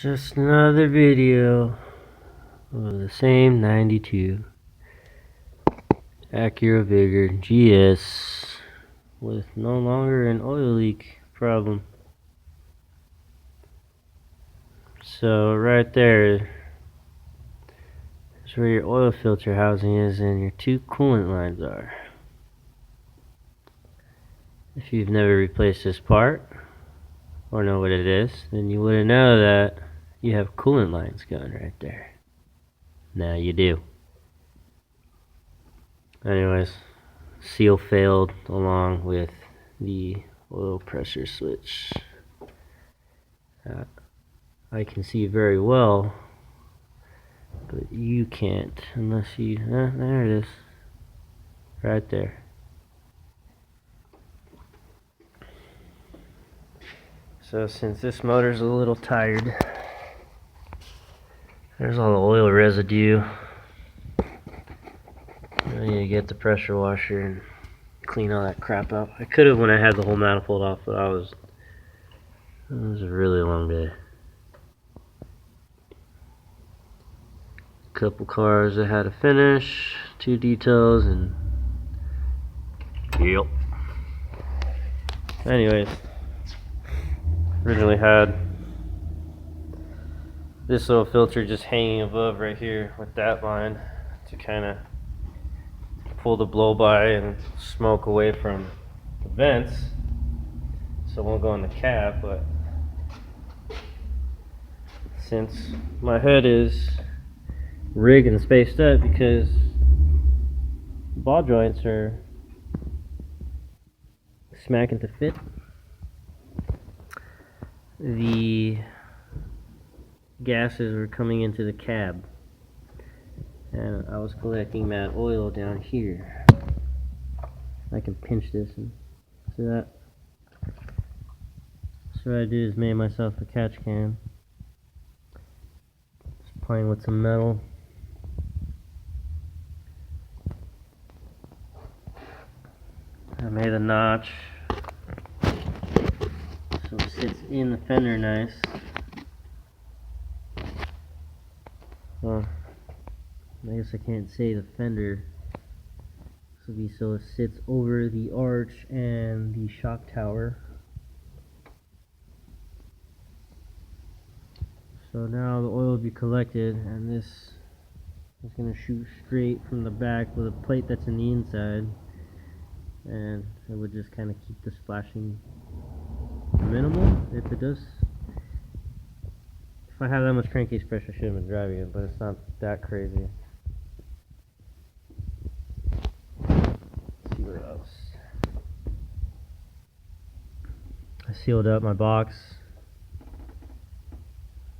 Just another video of the same 92 Acura Vigor GS with no longer an oil leak problem. So right there is where your oil filter housing is and your two coolant lines are. If you've never replaced this part or know what it is, then you wouldn't know that you have coolant lines going right there. Now you do. Anyways, seal failed along with the oil pressure switch. I can see very well, but you can't unless you, there it is, right there. So since this motor's a little tired, there's all the oil residue. I need to get the pressure washer and clean all that crap out. I could have when I had the whole manifold off, but it was a really long day. Couple cars I had to finish, 2 details, and yep. Anyways, originally had this little filter just hanging above right here with that line to kind of pull the blow by and smoke away from the vents so it won't go in the cab. But since my head is rigged and spaced up because ball joints are smacking to fit, the gases were coming into the cab and I was collecting that oil down here. I can pinch this and see that. So what I did is made myself a catch can, just playing with some metal. I made a notch so it sits in the fender nice. Well, I guess I can't say the fender. This will be so it sits over the arch and the shock tower. So now the oil will be collected, and this is going to shoot straight from the back with a plate that's in the inside, and it would just kind of keep the splashing minimal. If it does, if I had that much crankcase pressure, I should have been driving it, but it's not that crazy. Let's see what else. I sealed up my box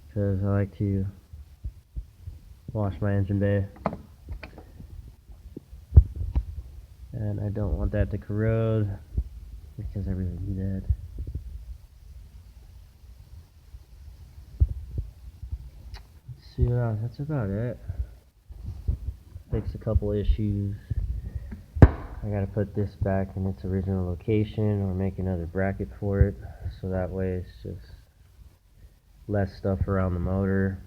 because I like to wash my engine bay, and I don't want that to corrode because I really need that. Let's see what else. That's about it. Fix a couple issues. I gotta put this back in its original location or make another bracket for it, so that way it's just less stuff around the motor.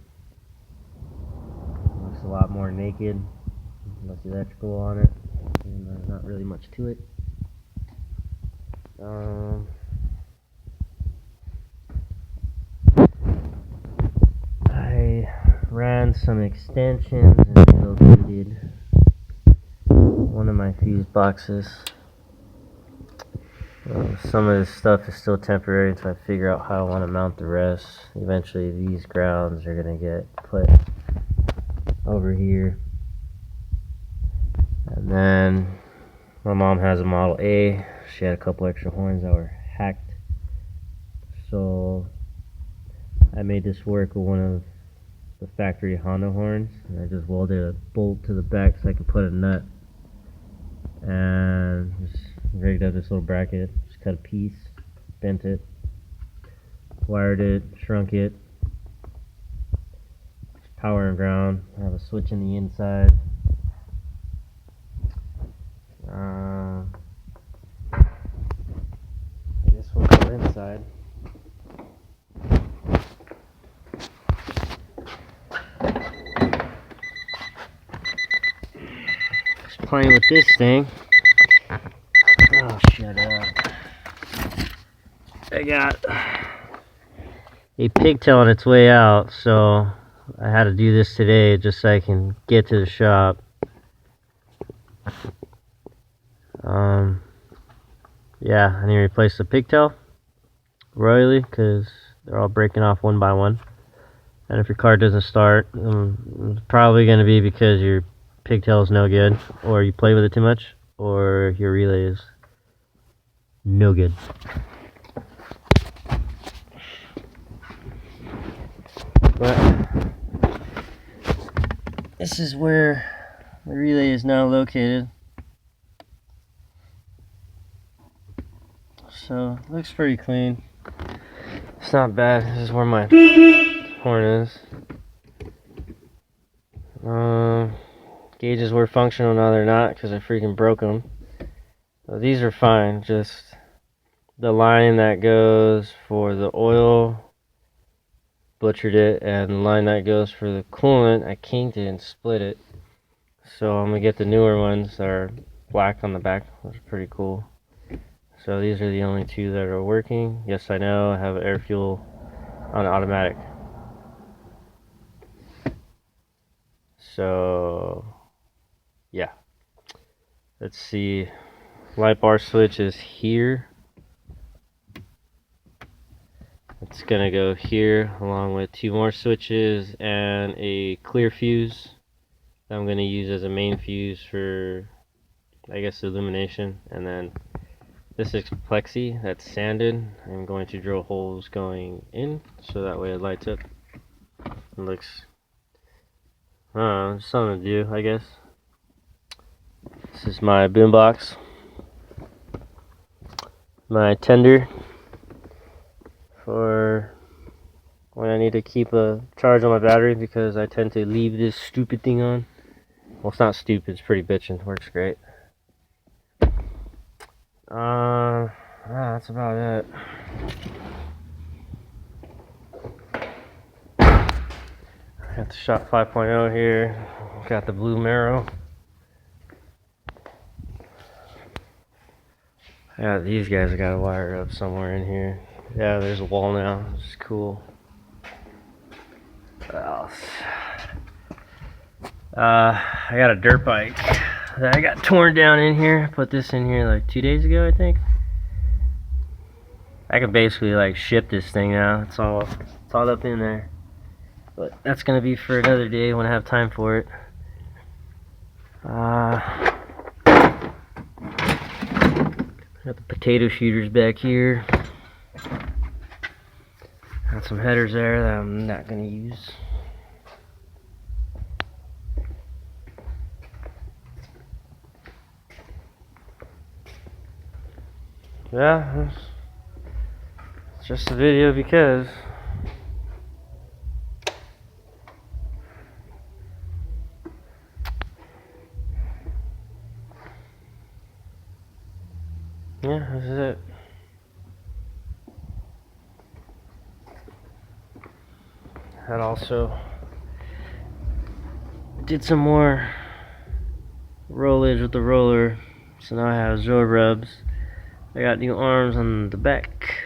Looks a lot more naked, less electrical on it, and there's not really much to it. I ran some extensions and relocated one of my fuse boxes. Some of this stuff is still temporary until I figure out how I want to mount the rest. Eventually these grounds are going to get put over here. And then my mom has a Model A. She had a couple extra horns that were hacked, so I made this work with one of the factory Honda horns, and I just welded a bolt to the back so I could put a nut, and just rigged up this little bracket. Just cut a piece, bent it, wired it, shrunk it. Just power and ground. I have a switch in the inside. I guess we'll go inside. playing with this thing. Oh, shut up. I got a pigtail on its way out, so I had to do this today just so I can get to the shop. Yeah, I need to replace the pigtail royally because they're all breaking off one by one. And if your car doesn't start, it's probably going to be because your pigtail is no good, or you play with it too much, or your relay is no good. But this is where the relay is now located. So, it looks pretty clean. It's not bad. This is where my horn is. Gauges were functional, now they're not because I freaking broke them. So these are fine, just the line that goes for the oil, butchered it, and the line that goes for the coolant, I kinked it and split it. So I'm going to get the newer ones that are black on the back, which is pretty cool. So these are the only two that are working. Yes, I know, I have air fuel on automatic. So, yeah. Let's see. Light bar switch is here. It's gonna go here along with two more switches and a clear fuse that I'm gonna use as a main fuse for, I guess, illumination. And then this is plexi that's sanded. I'm going to drill holes going in so that way it lights up. It looks, something to do, I guess. This is my boombox, my tender for when I need to keep a charge on my battery because I tend to leave this stupid thing on. Well, it's not stupid, it's pretty bitchin', works great. That's about it. Got the Shot 5.0 here, got the blue marrow. Yeah, these guys I gotta wire up somewhere in here. Yeah, there's a wall now, which is cool. What else? I got a dirt bike that I got torn down in here. I put this in here like 2 days ago, I think. I can basically like ship this thing now. It's all up in there. But that's gonna be for another day when I have time for it. Got the potato shooters back here. Got some headers there that I'm not gonna use. Yeah, it's just a video because yeah, this is it. And also did some more rollage with the roller, so now I have zero rubs. I got new arms on the back.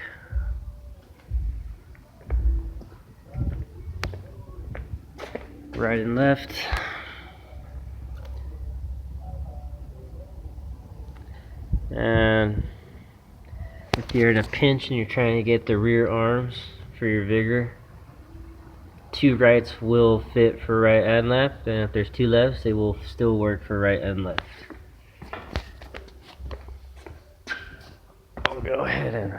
Right and left. And if you're in a pinch and you're trying to get the rear arms for your vigor, two rights will fit for right and left, and if there's two lefts, they will still work for right and left. I'll go ahead and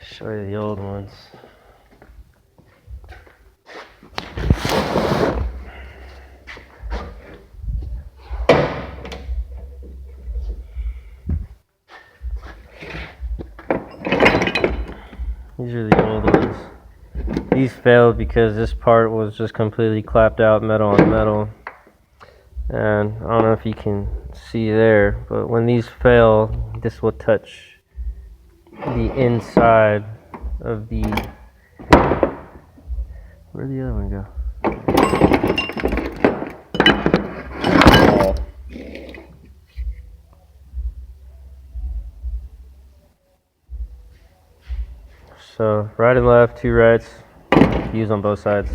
show you the old ones. These are the old ones. These failed because this part was just completely clapped out metal on metal. And I don't know if you can see there, but when these fail, this will touch the inside of the... Where'd the other one go? So right and left, 2 rights, use on both sides.